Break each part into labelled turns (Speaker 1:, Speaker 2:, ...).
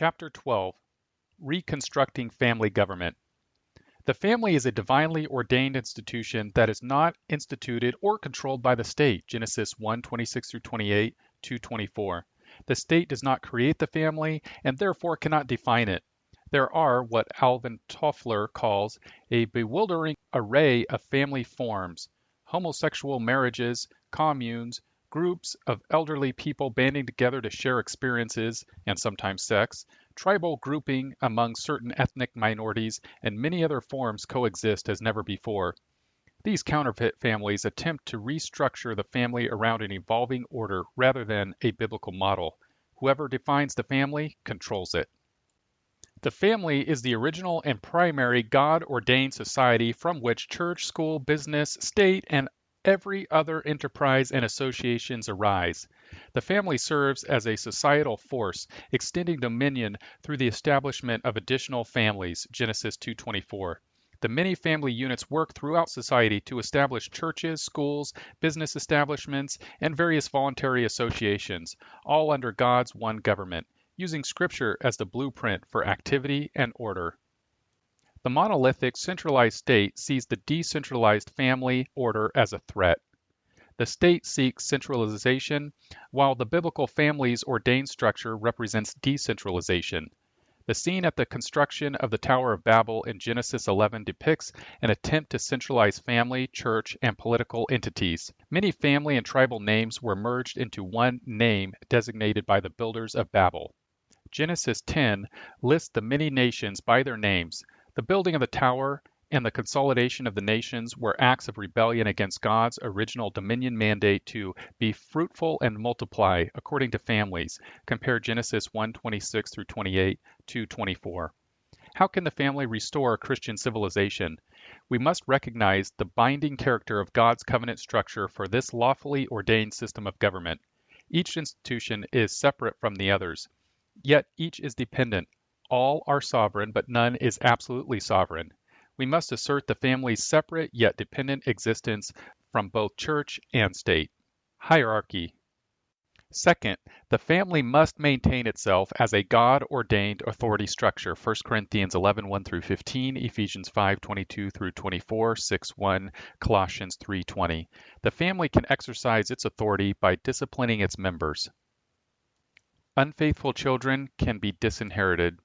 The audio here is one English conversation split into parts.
Speaker 1: Chapter 12, Reconstructing Family Government. The family is a divinely ordained institution that is not instituted or controlled by the state. Genesis 1:26-28, 2:24. The state does not create the family and therefore cannot define it. There are what Alvin Toffler calls a bewildering array of family forms: homosexual marriages, communes, groups of elderly people banding together to share experiences and sometimes sex, tribal grouping among certain ethnic minorities, and many other forms coexist as never before. These counterfeit families attempt to restructure the family around an evolving order rather than a biblical model. Whoever defines the family controls it. The family is the original and primary God-ordained society from which church, school, business, state, and every other enterprise and associations arise. The family serves as a societal force, extending dominion through the establishment of additional families, Genesis 2:24. The many family units work throughout society to establish churches, schools, business establishments, and various voluntary associations, all under God's one government, using Scripture as the blueprint for activity and order. The monolithic centralized state sees the decentralized family order as a threat. The state seeks centralization, while the biblical family's ordained structure represents decentralization. The scene at the construction of the Tower of Babel in Genesis 11 depicts an attempt to centralize family, church, and political entities. Many family and tribal names were merged into one name designated by the builders of Babel. Genesis 10 lists the many nations by their names. The building of the tower and the consolidation of the nations were acts of rebellion against God's original dominion mandate to be fruitful and multiply according to families. Compare Genesis 1:26-28, 2:24. How can the family restore Christian civilization? We must recognize the binding character of God's covenant structure for this lawfully ordained system of government. Each institution is separate from the others, yet each is dependent. All are sovereign, but none is absolutely sovereign. We must assert the family's separate yet dependent existence from both church and state. Hierarchy. Second, the family must maintain itself as a God-ordained authority structure. 1 Corinthians 11:1-15, Ephesians 5:22-24, 6:1, Colossians 3:20. The family can exercise its authority by disciplining its members. Unfaithful children can be disinherited.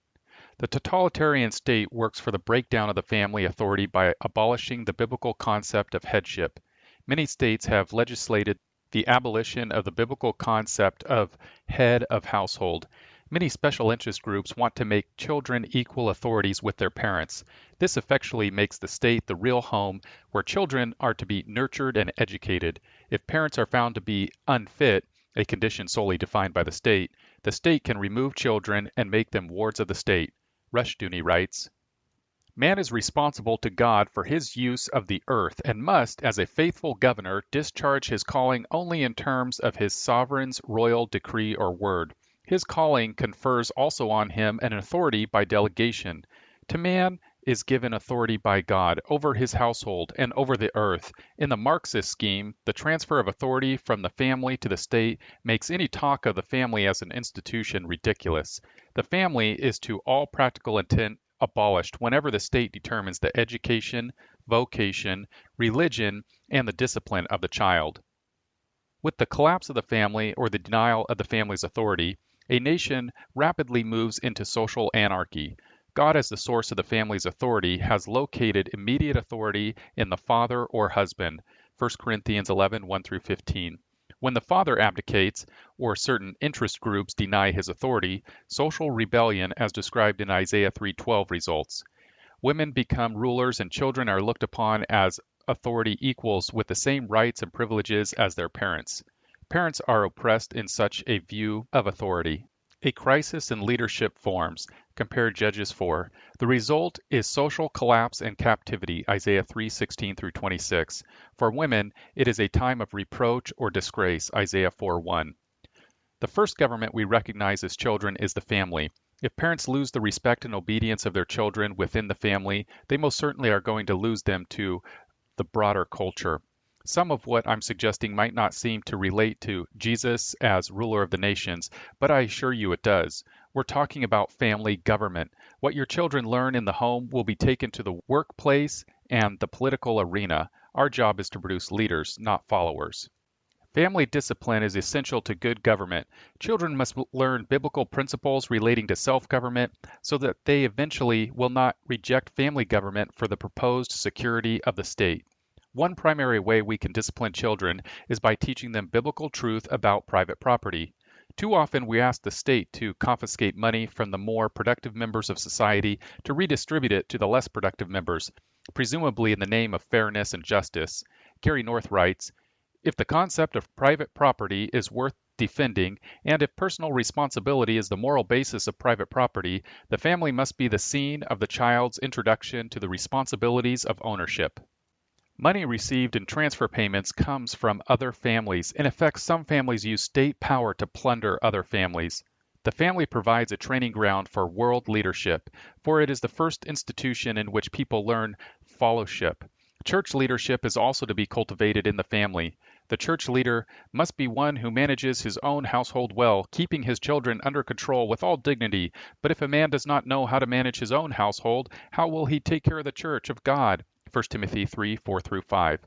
Speaker 1: The totalitarian state works for the breakdown of the family authority by abolishing the biblical concept of headship. Many states have legislated the abolition of the biblical concept of head of household. Many special interest groups want to make children equal authorities with their parents. This effectually makes the state the real home where children are to be nurtured and educated. If parents are found to be unfit, a condition solely defined by the state can remove children and make them wards of the state. Rushdoony writes, "Man is responsible to God for his use of the earth and must, as a faithful governor, discharge his calling only in terms of his sovereign's royal decree or word. His calling confers also on him an authority by delegation. To man is given authority by God over his household and over the earth. In the Marxist scheme, the transfer of authority from the family to the state makes any talk of the family as an institution ridiculous. The family is to all practical intent abolished whenever the state determines the education, vocation, religion, and the discipline of the child." With the collapse of the family or the denial of the family's authority, a nation rapidly moves into social anarchy. God, as the source of the family's authority, has located immediate authority in the father or husband. 1 Corinthians 11:1-15. When the father abdicates, or certain interest groups deny his authority, social rebellion, as described in Isaiah 3:12, results. Women become rulers and children are looked upon as authority equals with the same rights and privileges as their parents. Parents are oppressed in such a view of authority. A crisis in leadership forms. Compare Judges 4. The result is social collapse and captivity, Isaiah 3:16-26. For women, it is a time of reproach or disgrace, Isaiah 4:1. The first government we recognize as children is the family. If parents lose the respect and obedience of their children within the family, they most certainly are going to lose them to the broader culture. Some of what I'm suggesting might not seem to relate to Jesus as ruler of the nations, but I assure you it does. We're talking about family government. What your children learn in the home will be taken to the workplace and the political arena. Our job is to produce leaders, not followers. Family discipline is essential to good government. Children must learn biblical principles relating to self-government so that they eventually will not reject family government for the proposed security of the state. One primary way we can discipline children is by teaching them biblical truth about private property. Too often we ask the state to confiscate money from the more productive members of society to redistribute it to the less productive members, presumably in the name of fairness and justice. Gary North writes, if the concept of private property is worth defending, and if personal responsibility is the moral basis of private property, the family must be the scene of the child's introduction to the responsibilities of ownership. Money received in transfer payments comes from other families. In effect, some families use state power to plunder other families. The family provides a training ground for world leadership, for it is the first institution in which people learn fellowship. Church leadership is also to be cultivated in the family. The church leader must be one who manages his own household well, keeping his children under control with all dignity. But if a man does not know how to manage his own household, how will he take care of the church of God? 1 Timothy 3:4-5.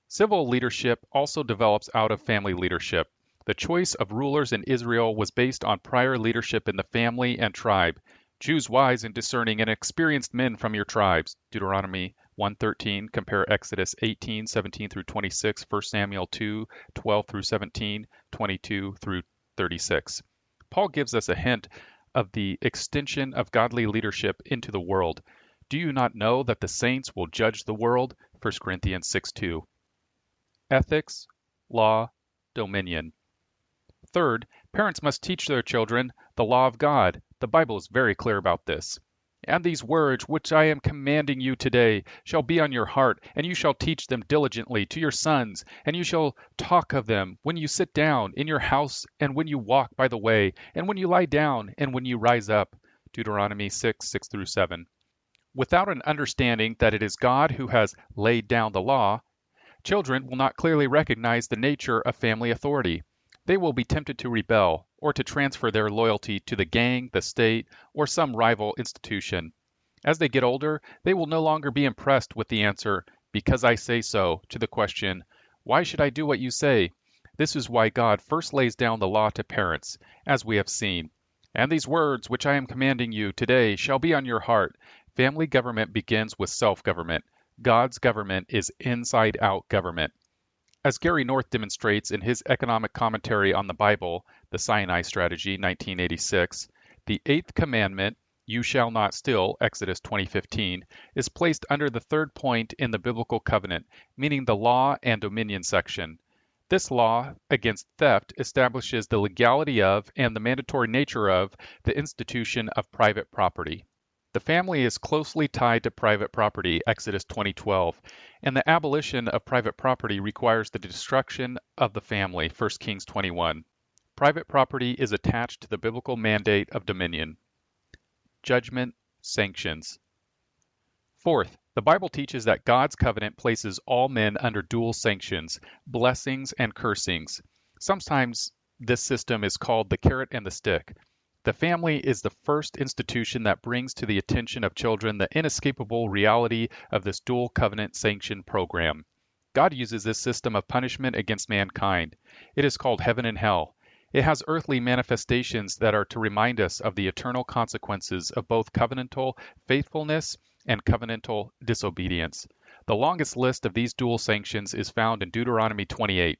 Speaker 1: Civil leadership also develops out of family leadership. The choice of rulers in Israel was based on prior leadership in the family and tribe. Choose wise and discerning and experienced men from your tribes. Deuteronomy 1:13, compare Exodus 18:17-26, 1 Samuel 2:12-17, 22-36. Paul gives us a hint of the extension of godly leadership into the world. Do you not know that the saints will judge the world? 1 Corinthians 6:2. Ethics, law, dominion. Third, parents must teach their children the law of God. The Bible is very clear about this. And these words which I am commanding you today shall be on your heart, and you shall teach them diligently to your sons, and you shall talk of them when you sit down in your house, and when you walk by the way, and when you lie down, and when you rise up. Deuteronomy 6:6-7. Without an understanding that it is God who has laid down the law, children will not clearly recognize the nature of family authority. They will be tempted to rebel or to transfer their loyalty to the gang, the state, or some rival institution. As they get older, they will no longer be impressed with the answer, because I say so, to the question, why should I do what you say? This is why God first lays down the law to parents, as we have seen. And these words which I am commanding you today shall be on your heart. Family government begins with self-government. God's government is inside-out government. As Gary North demonstrates in his economic commentary on the Bible, The Sinai Strategy, 1986, the eighth commandment, you shall not steal, Exodus 20:15, is placed under the third point in the biblical covenant, meaning the law and dominion section. This law against theft establishes the legality of and the mandatory nature of the institution of private property. The family is closely tied to private property, Exodus 20:12, and the abolition of private property requires the destruction of the family, 1 Kings 21. Private property is attached to the biblical mandate of dominion. Judgment, sanctions. Fourth, the Bible teaches that God's covenant places all men under dual sanctions, blessings and cursings. Sometimes this system is called the carrot and the stick. The family is the first institution that brings to the attention of children the inescapable reality of this dual covenant sanction program. God uses this system of punishment against mankind. It is called heaven and hell. It has earthly manifestations that are to remind us of the eternal consequences of both covenantal faithfulness and covenantal disobedience. The longest list of these dual sanctions is found in Deuteronomy 28,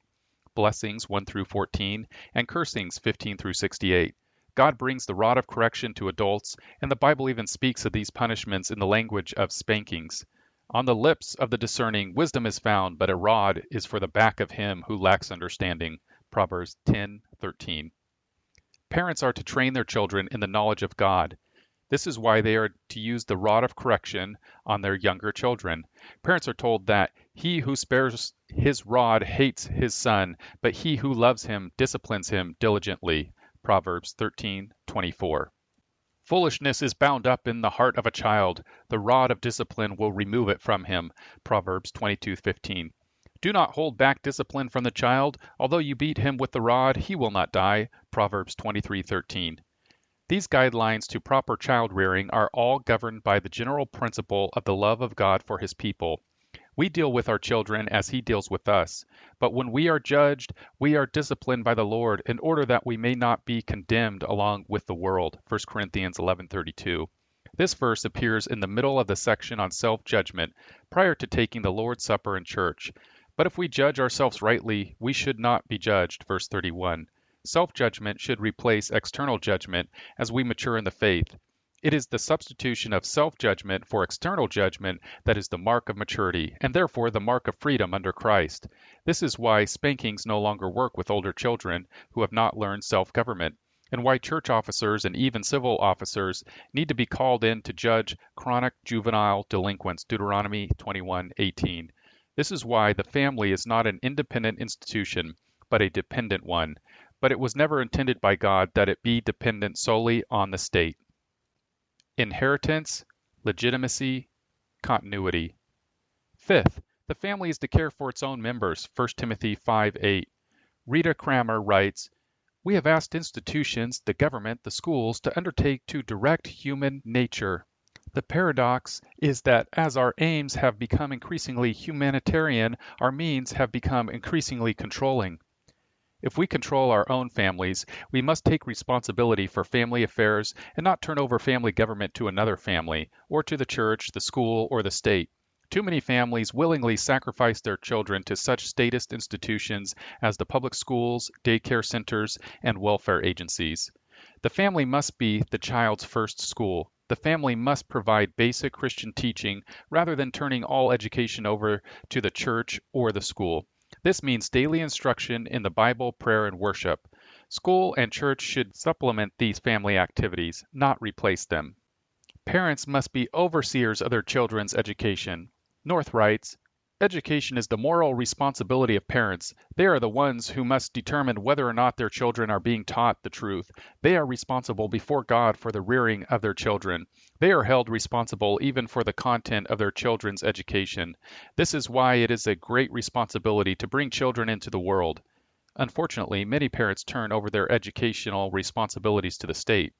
Speaker 1: blessings 1-14, and cursings 15-68. God brings the rod of correction to adults, and the Bible even speaks of these punishments in the language of spankings. On the lips of the discerning, wisdom is found, but a rod is for the back of him who lacks understanding. Proverbs 10:13. Parents are to train their children in the knowledge of God. This is why they are to use the rod of correction on their younger children. Parents are told that he who spares his rod hates his son, but he who loves him disciplines him diligently. Proverbs 13:24. Foolishness is bound up in the heart of a child. The rod of discipline will remove it from him. Proverbs 22:15. Do not hold back discipline from the child. Although you beat him with the rod, he will not die. Proverbs 23:13. These guidelines to proper child rearing are all governed by the general principle of the love of God for his people. We deal with our children as he deals with us. But when we are judged, we are disciplined by the Lord in order that we may not be condemned along with the world. 1 Corinthians 11:32. This verse appears in the middle of the section on self-judgment prior to taking the Lord's Supper in church. But if we judge ourselves rightly, we should not be judged. Verse 31. Self-judgment should replace external judgment as we mature in the faith. It is the substitution of self-judgment for external judgment that is the mark of maturity, and therefore the mark of freedom under Christ. This is why spankings no longer work with older children who have not learned self-government, and why church officers and even civil officers need to be called in to judge chronic juvenile delinquents. Deuteronomy 21:18. This is why the family is not an independent institution, but a dependent one. But it was never intended by God that it be dependent solely on the state. Inheritance, legitimacy, continuity. Fifth, the family is to care for its own members. 1 Timothy 5:8. Rita Kramer writes, "We have asked institutions, the government, the schools, to undertake to direct human nature. The paradox is that as our aims have become increasingly humanitarian, our means have become increasingly controlling. If we control our own families, we must take responsibility for family affairs and not turn over family government to another family, or to the church, the school, or the state. Too many families willingly sacrifice their children to such statist institutions as the public schools, daycare centers, and welfare agencies. The family must be the child's first school. The family must provide basic Christian teaching rather than turning all education over to the church or the school. This means daily instruction in the Bible, prayer, and worship. School and church should supplement these family activities, not replace them. Parents must be overseers of their children's education. North writes, "Education is the moral responsibility of parents. They are the ones who must determine whether or not their children are being taught the truth. They are responsible before God for the rearing of their children. They are held responsible even for the content of their children's education. This is why it is a great responsibility to bring children into the world." Unfortunately, many parents turn over their educational responsibilities to the state.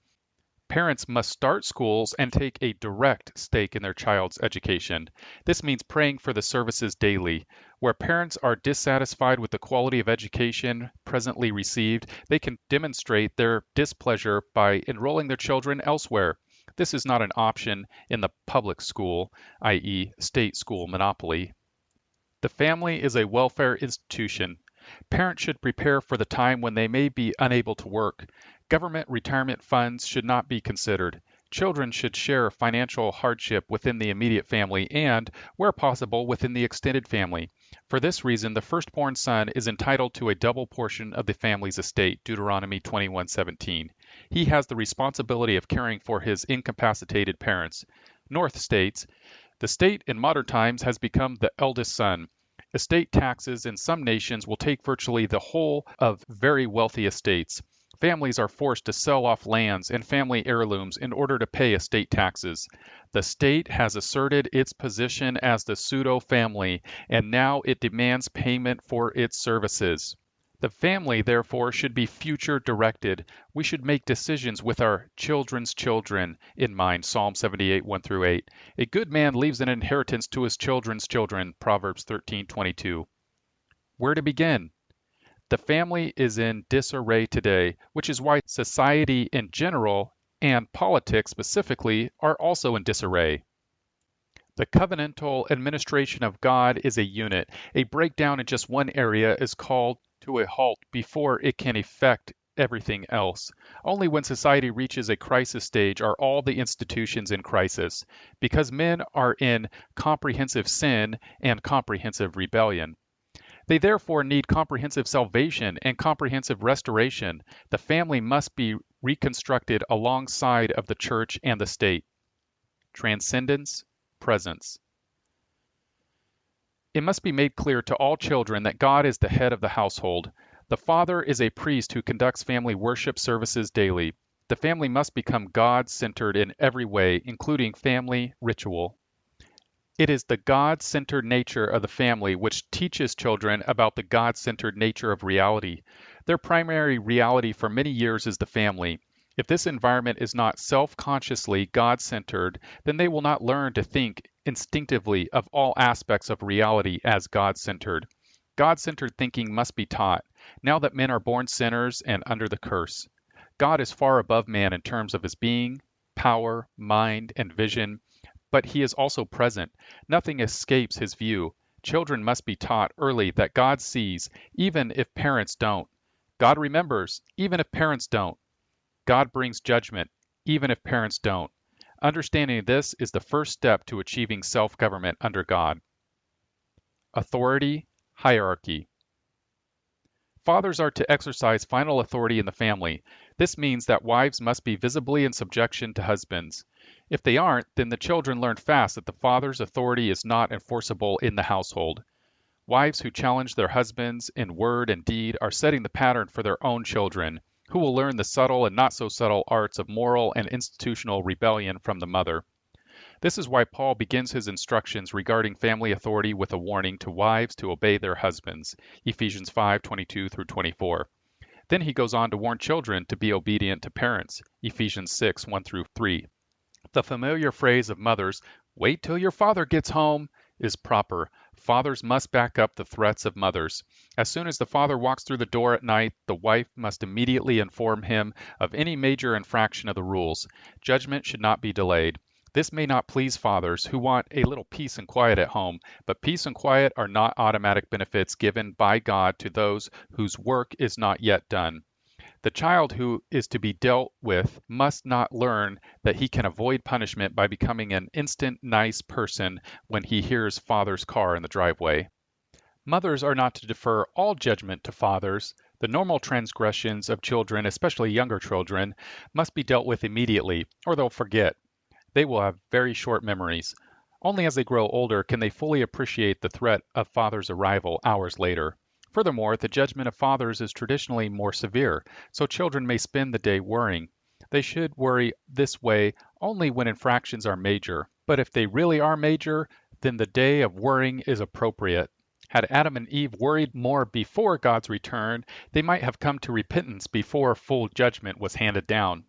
Speaker 1: Parents must start schools and take a direct stake in their child's education. This means praying for the services daily. Where parents are dissatisfied with the quality of education presently received, they can demonstrate their displeasure by enrolling their children elsewhere. This is not an option in the public school, i.e., state school monopoly. The family is a welfare institution. Parents should prepare for the time when they may be unable to work. Government retirement funds should not be considered. Children should share financial hardship within the immediate family and, where possible, within the extended family. For this reason, the firstborn son is entitled to a double portion of the family's estate, Deuteronomy 21:17. He has the responsibility of caring for his incapacitated parents. North states, "The state in modern times has become the eldest son. Estate taxes in some nations will take virtually the whole of very wealthy estates. Families are forced to sell off lands and family heirlooms in order to pay estate taxes. The state has asserted its position as the pseudo-family, and now it demands payment for its services. The family, therefore, should be future-directed. We should make decisions with our children's children in mind." Psalm 78, 1-8. "A good man leaves an inheritance to his children's children." Proverbs 13:22. Where to begin? The family is in disarray today, which is why society in general and politics specifically are also in disarray. The covenantal administration of God is a unit. A breakdown in just one area is called to a halt before it can affect everything else. Only when society reaches a crisis stage are all the institutions in crisis, because men are in comprehensive sin and comprehensive rebellion. They therefore need comprehensive salvation and comprehensive restoration. The family must be reconstructed alongside of the church and the state. Transcendence, presence. It must be made clear to all children that God is the head of the household. The father is a priest who conducts family worship services daily. The family must become God-centered in every way, including family ritual. It is the God-centered nature of the family which teaches children about the God-centered nature of reality. Their primary reality for many years is the family. If this environment is not self-consciously God-centered, then they will not learn to think instinctively of all aspects of reality as God-centered. God-centered thinking must be taught, now that men are born sinners and under the curse. God is far above man in terms of his being, power, mind, and vision, but he is also present. Nothing escapes his view. Children must be taught early that God sees, even if parents don't. God remembers, even if parents don't. God brings judgment, even if parents don't. Understanding this is the first step to achieving self-government under God. Authority, hierarchy. Fathers are to exercise final authority in the family. This means that wives must be visibly in subjection to husbands. If they aren't, then the children learn fast that the father's authority is not enforceable in the household. Wives who challenge their husbands in word and deed are setting the pattern for their own children, who will learn the subtle and not so subtle arts of moral and institutional rebellion from the mother. This is why Paul begins his instructions regarding family authority with a warning to wives to obey their husbands, Ephesians 5:22 through 24. Then he goes on to warn children to be obedient to parents, Ephesians 6:1 through 3. The familiar phrase of mothers, "Wait till your father gets home," is proper. Fathers must back up the threats of mothers. As soon as the father walks through the door at night, the wife must immediately inform him of any major infraction of the rules. Judgment should not be delayed. This may not please fathers who want a little peace and quiet at home, but peace and quiet are not automatic benefits given by God to those whose work is not yet done. The child who is to be dealt with must not learn that he can avoid punishment by becoming an instant nice person when he hears father's car in the driveway. Mothers are not to defer all judgment to fathers. The normal transgressions of children, especially younger children, must be dealt with immediately, or they'll forget. They will have very short memories. Only as they grow older can they fully appreciate the threat of father's arrival hours later. Furthermore, the judgment of fathers is traditionally more severe, so children may spend the day worrying. They should worry this way only when infractions are major, but if they really are major, then the day of worrying is appropriate. Had Adam and Eve worried more before God's return, they might have come to repentance before full judgment was handed down.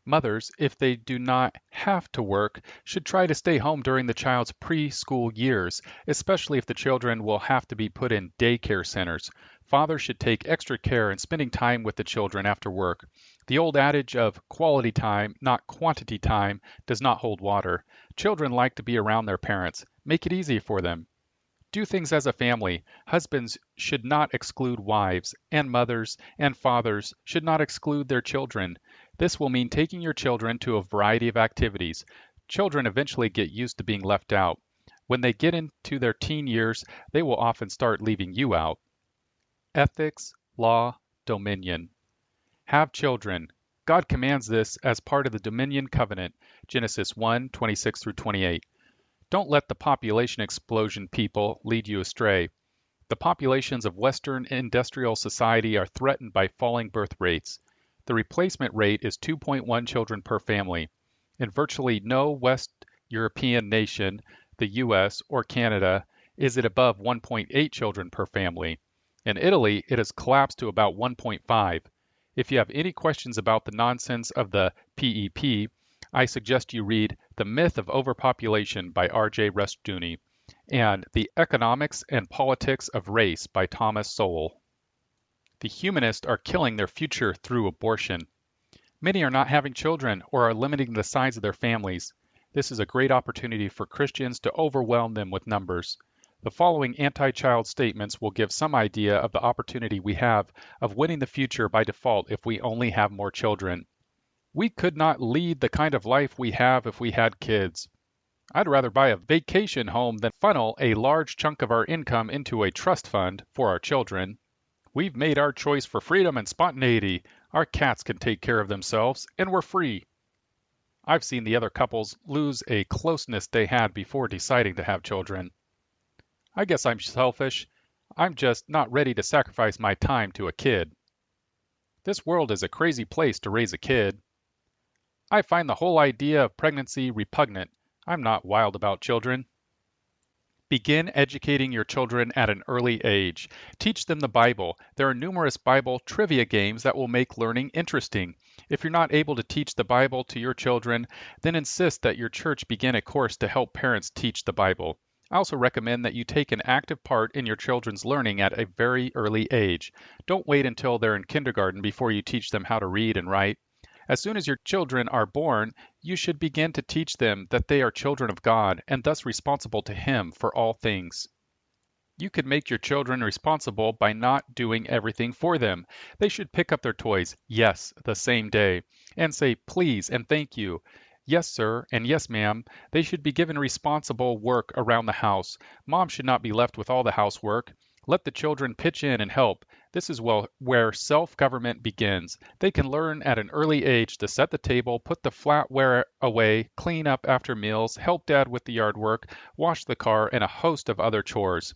Speaker 1: Mothers, if they do not have to work, should try to stay home during the child's preschool years, especially if the children will have to be put in daycare centers. Fathers should take extra care in spending time with the children after work. The old adage of quality time, not quantity time, does not hold water. Children like to be around their parents. Make it easy for them. Do things as a family. Husbands should not exclude wives, and mothers and fathers should not exclude their children. This will mean taking your children to a variety of activities. Children eventually get used to being left out. When they get into their teen years, they will often start leaving you out. Ethics, law, dominion. Have children. God commands this as part of the dominion covenant, Genesis 1:26 through 28. Don't let the population explosion people lead you astray. The populations of Western industrial society are threatened by falling birth rates. The replacement rate is 2.1 children per family. In virtually no West European nation, the US or Canada, is it above 1.8 children per family. In Italy, it has collapsed to about 1.5. If you have any questions about the nonsense of the PEP, I suggest you read The Myth of Overpopulation by R.J. Rushdoony and The Economics and Politics of Race by Thomas Sowell. The humanists are killing their future through abortion. Many are not having children or are limiting the size of their families. This is a great opportunity for Christians to overwhelm them with numbers. The following anti-child statements will give some idea of the opportunity we have of winning the future by default if we only have more children. We could not lead the kind of life we have if we had kids. I'd rather buy a vacation home than funnel a large chunk of our income into a trust fund for our children. We've made our choice for freedom and spontaneity. Our cats can take care of themselves, and we're free. I've seen the other couples lose a closeness they had before deciding to have children. I guess I'm selfish. I'm just not ready to sacrifice my time to a kid. This world is a crazy place to raise a kid. I find the whole idea of pregnancy repugnant. I'm not wild about children. Begin educating your children at an early age. Teach them the Bible. There are numerous Bible trivia games that will make learning interesting. If you're not able to teach the Bible to your children, then insist that your church begin a course to help parents teach the Bible. I also recommend that you take an active part in your children's learning at a very early age. Don't wait until they're in kindergarten before you teach them how to read and write. As soon as your children are born, you should begin to teach them that they are children of God and thus responsible to Him for all things. You could make your children responsible by not doing everything for them. They should pick up their toys, yes, the same day, and say please and thank you. Yes, sir, and yes, ma'am. They should be given responsible work around the house. Mom should not be left with all the housework. Let the children pitch in and help. This is where self-government begins. They can learn at an early age to set the table, put the flatware away, clean up after meals, help dad with the yard work, wash the car, and a host of other chores.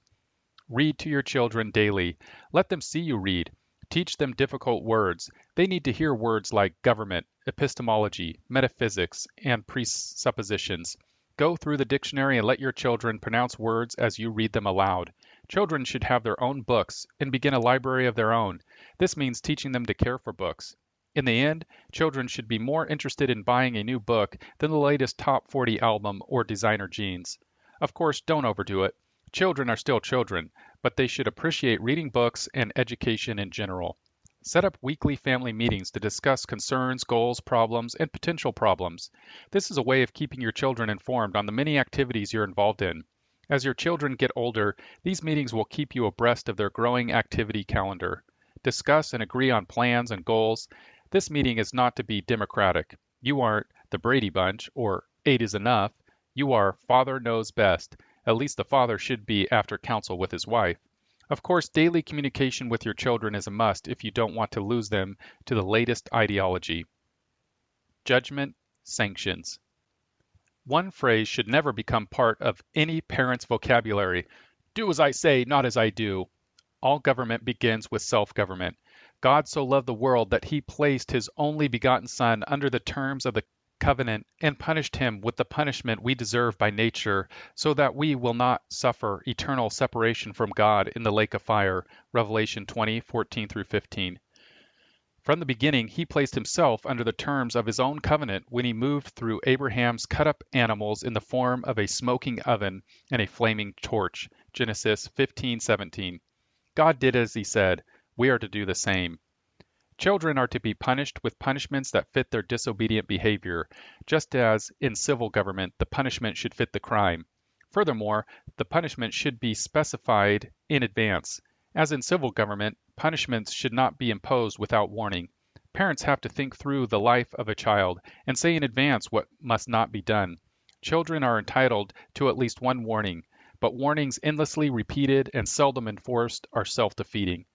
Speaker 1: Read to your children daily. Let them see you read. Teach them difficult words. They need to hear words like government, epistemology, metaphysics, and presuppositions. Go through the dictionary and let your children pronounce words as you read them aloud. Children should have their own books and begin a library of their own. This means teaching them to care for books. In the end, children should be more interested in buying a new book than the latest top 40 album or designer jeans. Of course, don't overdo it. Children are still children, but they should appreciate reading books and education in general. Set up weekly family meetings to discuss concerns, goals, problems, and potential problems. This is a way of keeping your children informed on the many activities you're involved in. As your children get older, these meetings will keep you abreast of their growing activity calendar. Discuss and agree on plans and goals. This meeting is not to be democratic. You aren't the Brady Bunch or 8 is enough. You are Father knows best. At least the father should be after counsel with his wife. Of course, daily communication with your children is a must if you don't want to lose them to the latest ideology. Judgment, sanctions. One phrase should never become part of any parent's vocabulary. Do as I say, not as I do. All government begins with self-government. God so loved the world that he placed his only begotten Son under the terms of the covenant and punished him with the punishment we deserve by nature, so that we will not suffer eternal separation from God in the lake of fire. Revelation 20:14-15. From the beginning, he placed himself under the terms of his own covenant when he moved through Abraham's cut-up animals in the form of a smoking oven and a flaming torch. Genesis 15:17. God did as he said. We are to do the same. Children are to be punished with punishments that fit their disobedient behavior, just as in civil government the punishment should fit the crime. Furthermore, the punishment should be specified in advance. As in civil government, punishments should not be imposed without warning. Parents have to think through the life of a child and say in advance what must not be done. Children are entitled to at least one warning, but warnings endlessly repeated and seldom enforced are self-defeating.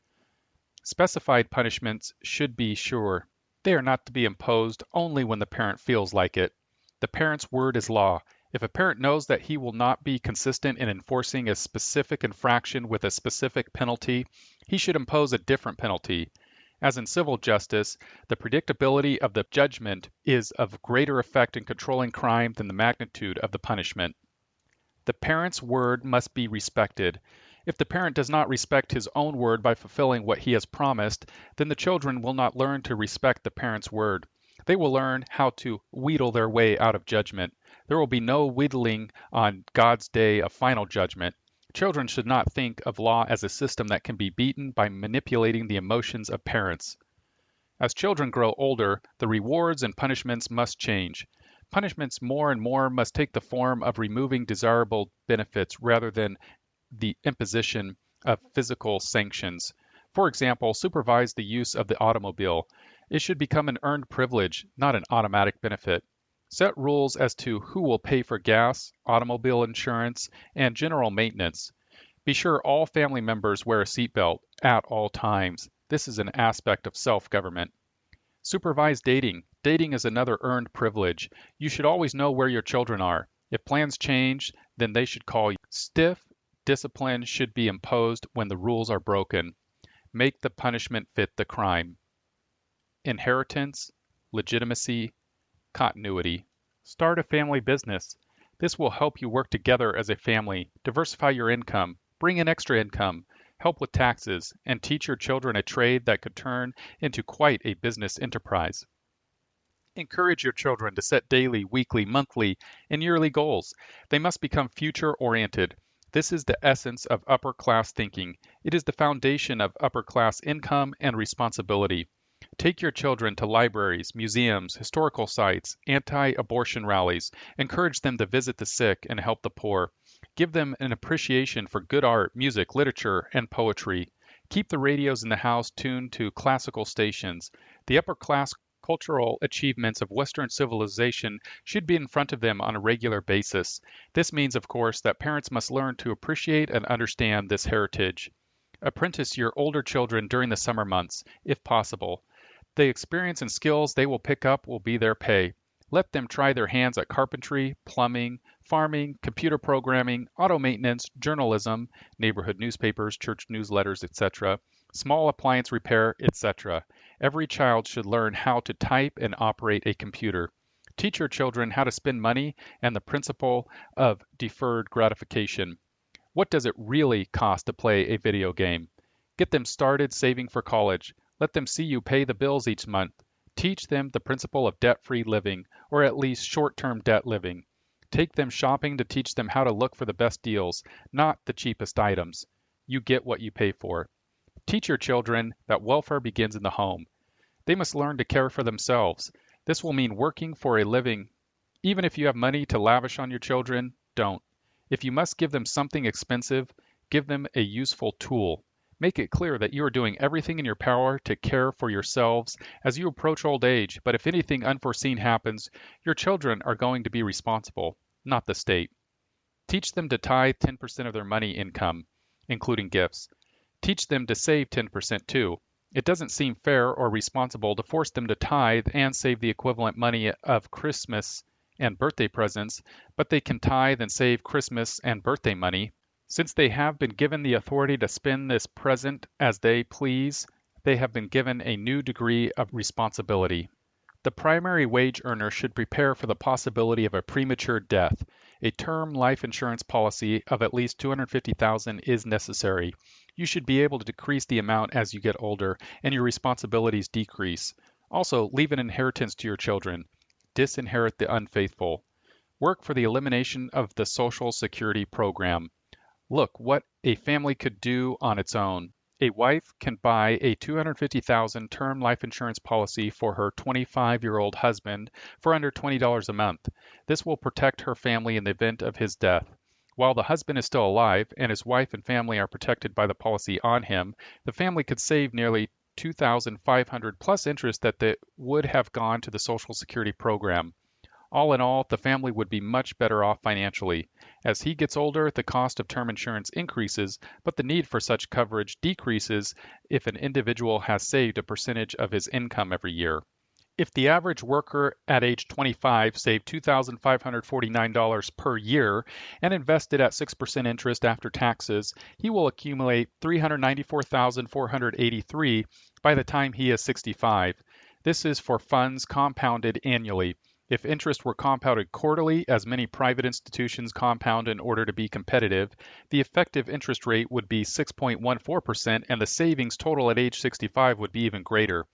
Speaker 1: Specified punishments should be sure. They are not to be imposed only when the parent feels like it. The parent's word is law. If a parent knows that he will not be consistent in enforcing a specific infraction with a specific penalty, he should impose a different penalty. As in civil justice, the predictability of the judgment is of greater effect in controlling crime than the magnitude of the punishment. The parent's word must be respected. If the parent does not respect his own word by fulfilling what he has promised, then the children will not learn to respect the parent's word. They will learn how to wheedle their way out of judgment. There will be no wheedling on God's day of final judgment. Children should not think of law as a system that can be beaten by manipulating the emotions of parents. As children grow older, the rewards and punishments must change. Punishments more and more must take the form of removing desirable benefits rather than the imposition of physical sanctions. For example, supervise the use of the automobile. It should become an earned privilege, not an automatic benefit. Set rules as to who will pay for gas, automobile insurance, and general maintenance. Be sure all family members wear a seatbelt at all times. This is an aspect of self-government. Supervise dating. Dating is another earned privilege. You should always know where your children are. If plans change, then they should call you. Stiff discipline should be imposed when the rules are broken. Make the punishment fit the crime. Inheritance, legitimacy, continuity. Start a family business. This will help you work together as a family, diversify your income, bring in extra income, help with taxes, and teach your children a trade that could turn into quite a business enterprise. Encourage your children to set daily, weekly, monthly, and yearly goals. They must become future-oriented. This is the essence of upper-class thinking. It is the foundation of upper-class income and responsibility. Take your children to libraries, museums, historical sites, anti-abortion rallies. Encourage them to visit the sick and help the poor. Give them an appreciation for good art, music, literature, and poetry. Keep the radios in the house tuned to classical stations. The upper-class cultural achievements of Western civilization should be in front of them on a regular basis. This means, of course, that parents must learn to appreciate and understand this heritage. Apprentice your older children during the summer months, if possible. The experience and skills they will pick up will be their pay. Let them try their hands at carpentry, plumbing, farming, computer programming, auto maintenance, journalism, neighborhood newspapers, church newsletters, etc., small appliance repair, etc. Every child should learn how to type and operate a computer. Teach your children how to spend money and the principle of deferred gratification. What does it really cost to play a video game? Get them started saving for college. Let them see you pay the bills each month. Teach them the principle of debt-free living, or at least short-term debt living. Take them shopping to teach them how to look for the best deals, not the cheapest items. You get what you pay for. Teach your children that welfare begins in the home. They must learn to care for themselves. This will mean working for a living. Even if you have money to lavish on your children, don't. If you must give them something expensive, give them a useful tool. Make it clear that you are doing everything in your power to care for yourselves as you approach old age, but if anything unforeseen happens, your children are going to be responsible, not the state. Teach them to tithe 10% of their money income, including gifts. Teach them to save 10% too. It doesn't seem fair or responsible to force them to tithe and save the equivalent money of Christmas and birthday presents, but they can tithe and save Christmas and birthday money. Since they have been given the authority to spend this present as they please, they have been given a new degree of responsibility. The primary wage earner should prepare for the possibility of a premature death. A term life insurance policy of at least $250,000 is necessary. You should be able to decrease the amount as you get older and your responsibilities decrease. Also, leave an inheritance to your children. Disinherit the unfaithful. Work for the elimination of the Social Security program. Look what a family could do on its own. A wife can buy a $250,000 term life insurance policy for her 25-year-old husband for under $20 a month. This will protect her family in the event of his death. While the husband is still alive and his wife and family are protected by the policy on him, the family could save nearly $2,500 plus interest that would have gone to the Social Security program. All in all, the family would be much better off financially. As he gets older, the cost of term insurance increases, but the need for such coverage decreases if an individual has saved a percentage of his income every year. If the average worker at age 25 saved $2,549 per year and invested at 6% interest after taxes, he will accumulate $394,483 by the time he is 65. This is for funds compounded annually. If interest were compounded quarterly, as many private institutions compound in order to be competitive, the effective interest rate would be 6.14% and the savings total at age 65 would be even greater.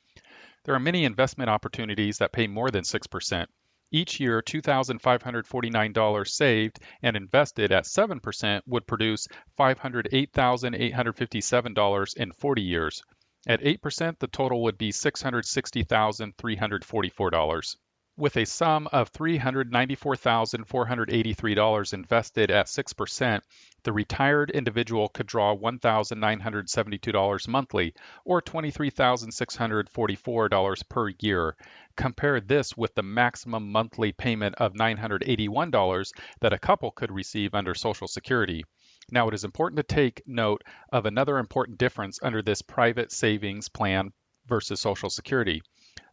Speaker 1: There are many investment opportunities that pay more than 6%. Each year, $2,549 saved and invested at 7% would produce $508,857 in 40 years. At 8%, the total would be $660,344. With a sum of $394,483 invested at 6%, the retired individual could draw $1,972 monthly, or $23,644 per year. Compare this with the maximum monthly payment of $981 that a couple could receive under Social Security. Now, it is important to take note of another important difference under this private savings plan versus Social Security.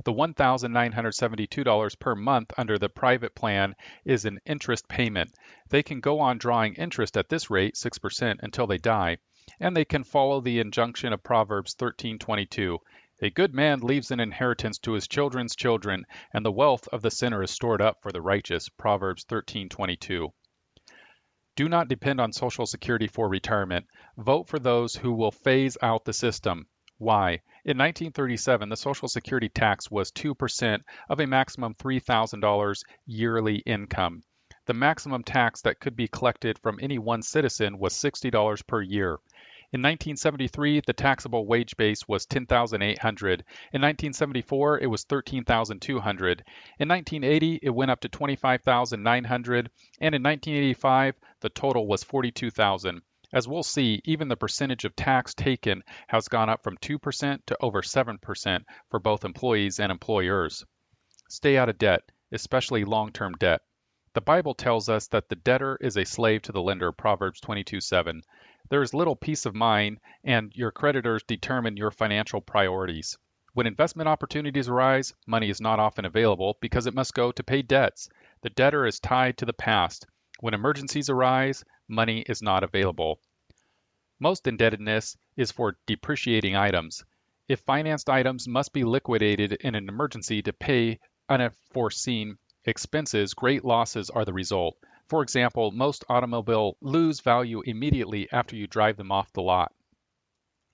Speaker 1: The $1,972 per month under the private plan is an interest payment. They can go on drawing interest at this rate, 6%, until they die, and they can follow the injunction of Proverbs 13:22. A good man leaves an inheritance to his children's children, and the wealth of the sinner is stored up for the righteous, Proverbs 13:22. Do not depend on Social Security for retirement. Vote for those who will phase out the system. Why? In 1937, the Social Security tax was 2% of a maximum $3,000 yearly income. The maximum tax that could be collected from any one citizen was $60 per year. In 1973, the taxable wage base was $10,800. In 1974, it was $13,200. In 1980, it went up to $25,900, and in 1985, the total was $42,000. As we'll see, even the percentage of tax taken has gone up from 2% to over 7% for both employees and employers. Stay out of debt, especially long-term debt. The Bible tells us that the debtor is a slave to the lender, Proverbs 22:7. There is little peace of mind, and your creditors determine your financial priorities. When investment opportunities arise, money is not often available because it must go to pay debts. The debtor is tied to the past. When emergencies arise, money is not available. Most indebtedness is for depreciating items. If financed items must be liquidated in an emergency to pay unforeseen expenses, great losses are the result. For example, most automobiles lose value immediately after you drive them off the lot.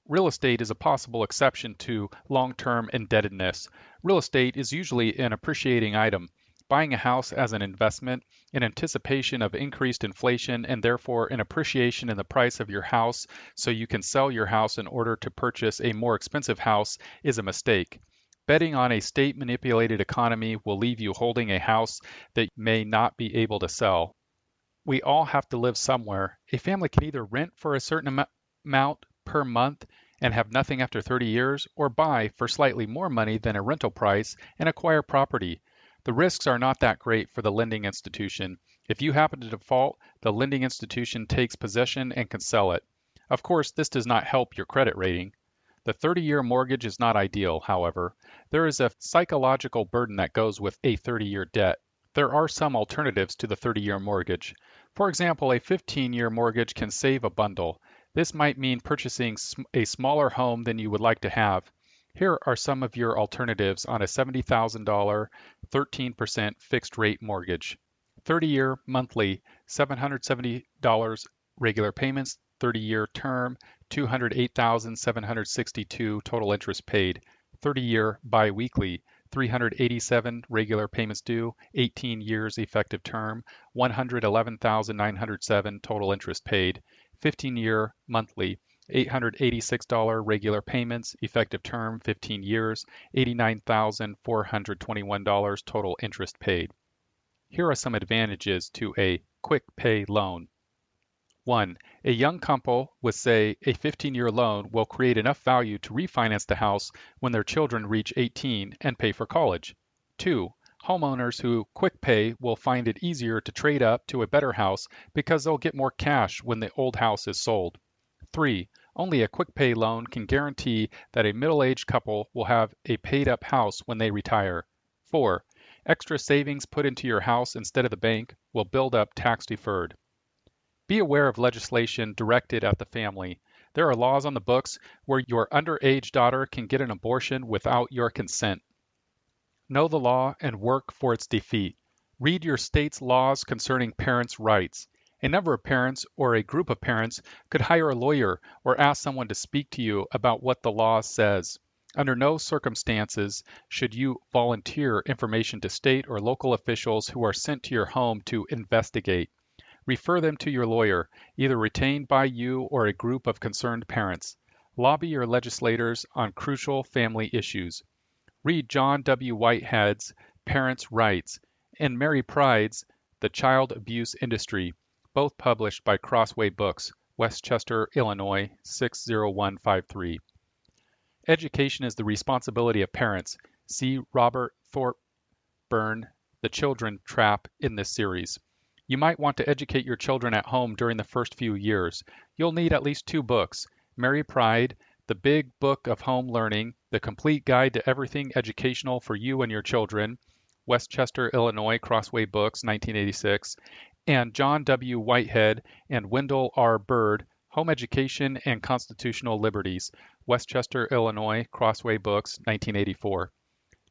Speaker 1: Real estate is a possible exception to long-term indebtedness. Real estate is usually an appreciating item. Buying a house as an investment in anticipation of increased inflation and therefore an appreciation in the price of your house so you can sell your house in order to purchase a more expensive house is a mistake. Betting on a state-manipulated economy will leave you holding a house that you may not be able to sell. We all have to live somewhere. A family can either rent for a certain amount per month and have nothing after 30 years, or buy for slightly more money than a rental price and acquire property. The risks are not that great for the lending institution. If you happen to default, the lending institution takes possession and can sell it. Of course, this does not help your credit rating. The 30-year mortgage is not ideal, however. There is a psychological burden that goes with a 30-year debt. There are some alternatives to the 30-year mortgage. For example, a 15-year mortgage can save a bundle. This might mean purchasing a smaller home than you would like to have. Here are some of your alternatives on a $70,000, 13% fixed rate mortgage. 30-year monthly, $770 regular payments, 30-year term, $208,762 total interest paid. 30-year biweekly, $387 regular payments due, 18 years effective term, $111,907 total interest paid. 15-year monthly, $886 regular payments, effective term 15 years, $89,421 total interest paid. Here are some advantages to a quick pay loan. 1. A young couple with, say, a 15-year loan will create enough value to refinance the house when their children reach 18 and pay for college. 2. Homeowners who quick pay will find it easier to trade up to a better house because they'll get more cash when the old house is sold. 3. Only a quick pay loan can guarantee that a middle-aged couple will have a paid-up house when they retire. 4. Extra savings put into your house instead of the bank will build up tax-deferred. Be aware of legislation directed at the family. There are laws on the books where your underage daughter can get an abortion without your consent. Know the law and work for its defeat. Read your state's laws concerning parents' rights. A number of parents or a group of parents could hire a lawyer or ask someone to speak to you about what the law says. Under no circumstances should you volunteer information to state or local officials who are sent to your home to investigate. Refer them to your lawyer, either retained by you or a group of concerned parents. Lobby your legislators on crucial family issues. Read John W. Whitehead's Parents' Rights and Mary Pride's The Child Abuse Industry, both published by Crossway Books, Westchester, Illinois, 60153. Education is the responsibility of parents. See Robert Thorburn, The Children Trap in this series. You might want to educate your children at home during the first few years. You'll need at least 2 books, Mary Pride, The Big Book of Home Learning, The Complete Guide to Everything Educational for You and Your Children, Westchester, Illinois, Crossway Books, 1986, and John W. Whitehead and Wendell R. Bird, Home Education and Constitutional Liberties, Westchester, Illinois, Crossway Books, 1984.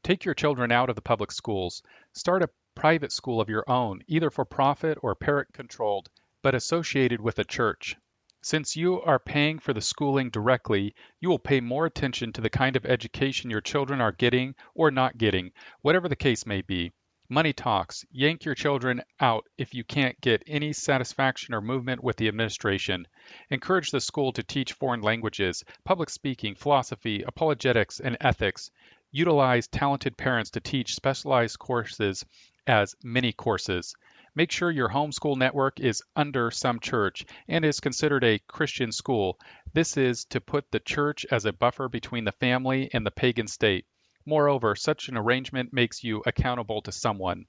Speaker 1: Take your children out of the public schools. Start a private school of your own, either for profit or parent-controlled. but associated with a church. Since you are paying for the schooling directly, you will pay more attention to the kind of education your children are getting or not getting, whatever the case may be. Money talks. Yank your children out if you can't get any satisfaction or movement with the administration. Encourage the school to teach foreign languages, public speaking, philosophy, apologetics, and ethics. Utilize talented parents to teach specialized courses as mini courses. Make sure your homeschool network is under some church and is considered a Christian school. This is to put the church as a buffer between the family and the pagan state. Moreover, such an arrangement makes you accountable to someone.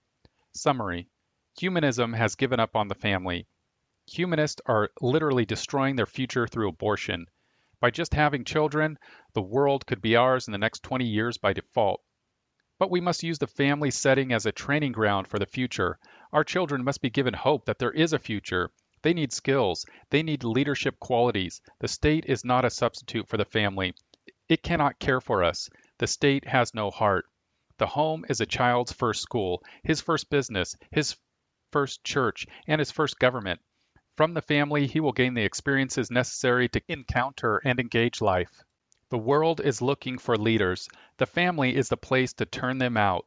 Speaker 1: Summary: Humanism has given up on the family. Humanists are literally destroying their future through abortion. By just having children, the world could be ours in the next 20 years by default. But we must use the family setting as a training ground for the future. Our children must be given hope that there is a future. They need skills. They need leadership qualities. The state is not a substitute for the family. It cannot care for us. The state has no heart. The home is a child's first school, his first business, his first church, and his first government. From the family, he will gain the experiences necessary to encounter and engage life. The world is looking for leaders. The family is the place to turn them out.